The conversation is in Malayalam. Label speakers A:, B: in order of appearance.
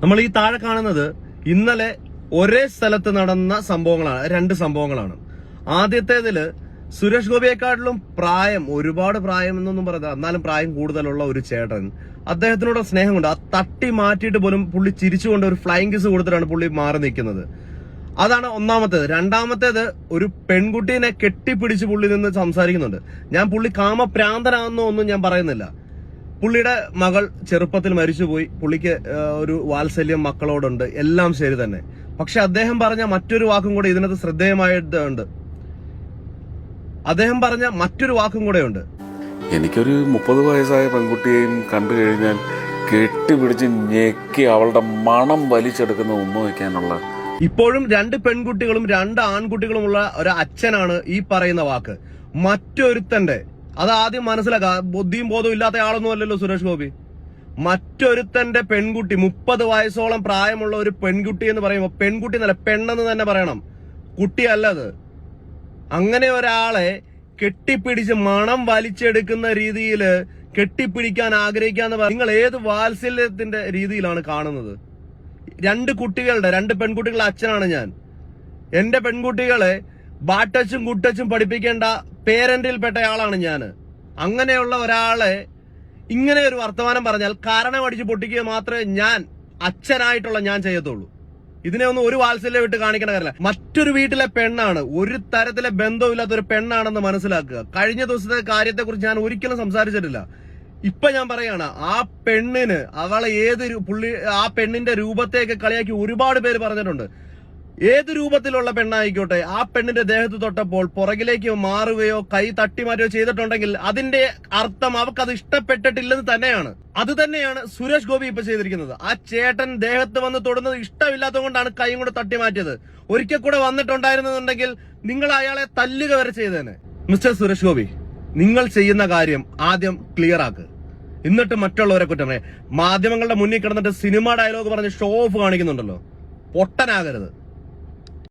A: നമ്മൾ ഈ താഴെ കാണുന്നത് ഇന്നലെ ഒരേ സ്ഥലത്ത് നടന്ന സംഭവങ്ങളാണ്. രണ്ട് സംഭവങ്ങളാണ്. ആദ്യത്തേതില് സുരേഷ് ഗോപിയെക്കാട്ടിലും ഒരുപാട് പ്രായം എന്നൊന്നും പറയാം, എന്നാലും പ്രായം കൂടുതലുള്ള ഒരു ചേട്ടൻ, അദ്ദേഹത്തിനോട് സ്നേഹം കൊണ്ട് ആ തട്ടി മാറ്റിയിട്ട് പോലും പുള്ളി ചിരിച്ചുകൊണ്ട് ഒരു ഫ്ലൈങ് കിസ് കൊടുത്തിട്ടാണ് പുള്ളി മാറി നിൽക്കുന്നത്. അതാണ് ഒന്നാമത്തേത്. രണ്ടാമത്തേത്, ഒരു പെൺകുട്ടീനെ കെട്ടിപ്പിടിച്ച് പുള്ളി നിന്ന് സംസാരിക്കുന്നുണ്ട്. ഞാൻ പുള്ളി കാമപ്രാന്തനാണെന്നോ ഒന്നും ഞാൻ പറയുന്നില്ല. പുള്ളിയുടെ മകൾ ചെറുപ്പത്തിൽ മരിച്ചുപോയി, പുള്ളിക്ക് ഒരു വാത്സല്യം മക്കളോടുണ്ട്, എല്ലാം ശരി തന്നെ. പക്ഷെ അദ്ദേഹം പറഞ്ഞ മറ്റൊരു വാക്കും കൂടെ ഇതിനകത്ത് ശ്രദ്ധേയമായിട്ടുണ്ട്. അദ്ദേഹം പറഞ്ഞ മറ്റൊരു വാക്കും കൂടെ ഉണ്ട്.
B: എനിക്കൊരു 30 വയസ്സായ പെൺകുട്ടിയെയും കണ്ടു കഴിഞ്ഞാൽ കെട്ടിപ്പിടിച്ച് ഞെക്കി അവളുടെ മണം വലിച്ചെടുക്കുന്ന ഉമ്മ വയ്ക്കാനുള്ള.
A: ഇപ്പോഴും 2 പെൺകുട്ടികളും 2 ആൺകുട്ടികളുമുള്ള ഒരു അച്ഛനാണ് ഈ പറയുന്ന വാക്ക്. മറ്റൊരുത്തന്റെ, അത് ആദ്യം മനസ്സിലാക്കുക, ബുദ്ധിയും ബോധവും ഇല്ലാത്ത ആളൊന്നും അല്ലല്ലോ സുരേഷ് ഗോപി. മറ്റൊരുത്തന്റെ പെൺകുട്ടി, 30 വയസ്സോളം പ്രായമുള്ള ഒരു പെൺകുട്ടി എന്ന് പറയുമ്പോൾ, പെൺകുട്ടി എന്നല്ല പെണ്ണെന്ന് തന്നെ പറയണം, കുട്ടിയല്ലത്. അങ്ങനെ ഒരാളെ കെട്ടിപ്പിടിച്ച് മണം വലിച്ചെടുക്കുന്ന രീതിയിൽ കെട്ടിപ്പിടിക്കാൻ ആഗ്രഹിക്കാന്ന് പറഞ്ഞാൽ നിങ്ങൾ ഏത് വാത്സല്യത്തിന്റെ രീതിയിലാണ് കാണുന്നത്? 2 പെൺകുട്ടികളുടെ അച്ഛനാണ് ഞാൻ. എന്റെ പെൺകുട്ടികളെ ബാട്ടച്ചും കുട്ടച്ചും പഠിപ്പിക്കേണ്ട പേരന്റിൽപ്പെട്ട ആളാണ് ഞാൻ. അങ്ങനെയുള്ള ഒരാളെ ഇങ്ങനെ ഒരു വർത്തമാനം പറഞ്ഞാൽ കാരണം അടിച്ച് പൊട്ടിക്കുക മാത്രമേ ഞാൻ അച്ഛനായിട്ടുള്ള ഞാൻ ചെയ്യത്തുള്ളൂ. ഇതിനെ ഒന്നും ഒരു വാത്സല്യം വിട്ട് കാണിക്കണ കാര്യമില്ല. മറ്റൊരു വീട്ടിലെ പെണ്ണാണ്, ഒരു തരത്തിലെ ബന്ധമില്ലാത്ത ഒരു പെണ്ണാണെന്ന് മനസ്സിലാക്കുക. കഴിഞ്ഞ ദിവസത്തെ കാര്യത്തെക്കുറിച്ച് ഞാൻ ഒരിക്കലും സംസാരിച്ചിട്ടില്ല. ഇപ്പൊ ഞാൻ പറയാണ്, ആ പെണ്ണിന് അവളെ ആ പെണ്ണിന്റെ രൂപത്തെയൊക്കെ കളിയാക്കി ഒരുപാട് പേര് പറഞ്ഞിട്ടുണ്ട്. ഏത് രൂപത്തിലുള്ള പെണ്ണായിക്കോട്ടെ, ആ പെണ്ണിന്റെ ദേഹത്ത് തൊട്ടപ്പോൾ പുറകിലേക്ക് മാറുകയോ കൈ തട്ടി മാറ്റുകയോ ചെയ്തിട്ടുണ്ടെങ്കിൽ അതിന്റെ അർത്ഥം അവർക്ക് അത് ഇഷ്ടപ്പെട്ടിട്ടില്ലെന്ന് തന്നെയാണ്. അത് തന്നെയാണ് സുരേഷ് ഗോപി ഇപ്പൊ ചെയ്തിരിക്കുന്നത്. ആ ചേട്ടൻ ദേഹത്ത് വന്ന് തൊടുന്നത് ഇഷ്ടമില്ലാത്തതുകൊണ്ടാണ് കൈ കൊണ്ട് തട്ടി മാറ്റിയത്. ഒരിക്കൽ കൂടെ വന്നിട്ടുണ്ടായിരുന്നുണ്ടെങ്കിൽ നിങ്ങൾ അയാളെ തല്ലുക വരെ ചെയ്തേനെ. മിസ്റ്റർ സുരേഷ് ഗോപി, നിങ്ങൾ ചെയ്യുന്ന കാര്യം ആദ്യം ക്ലിയർ ആക്ക്, എന്നിട്ട് മറ്റുള്ളവരെ കുറ്റം പറയാം. മാധ്യമങ്ങളുടെ മുന്നിൽ കിടന്നിട്ട് സിനിമ ഡയലോഗ് പറഞ്ഞ് ഷോ ഓഫ് കാണിക്കുന്നുണ്ടല്ലോ, പൊട്ടനാകരുത്.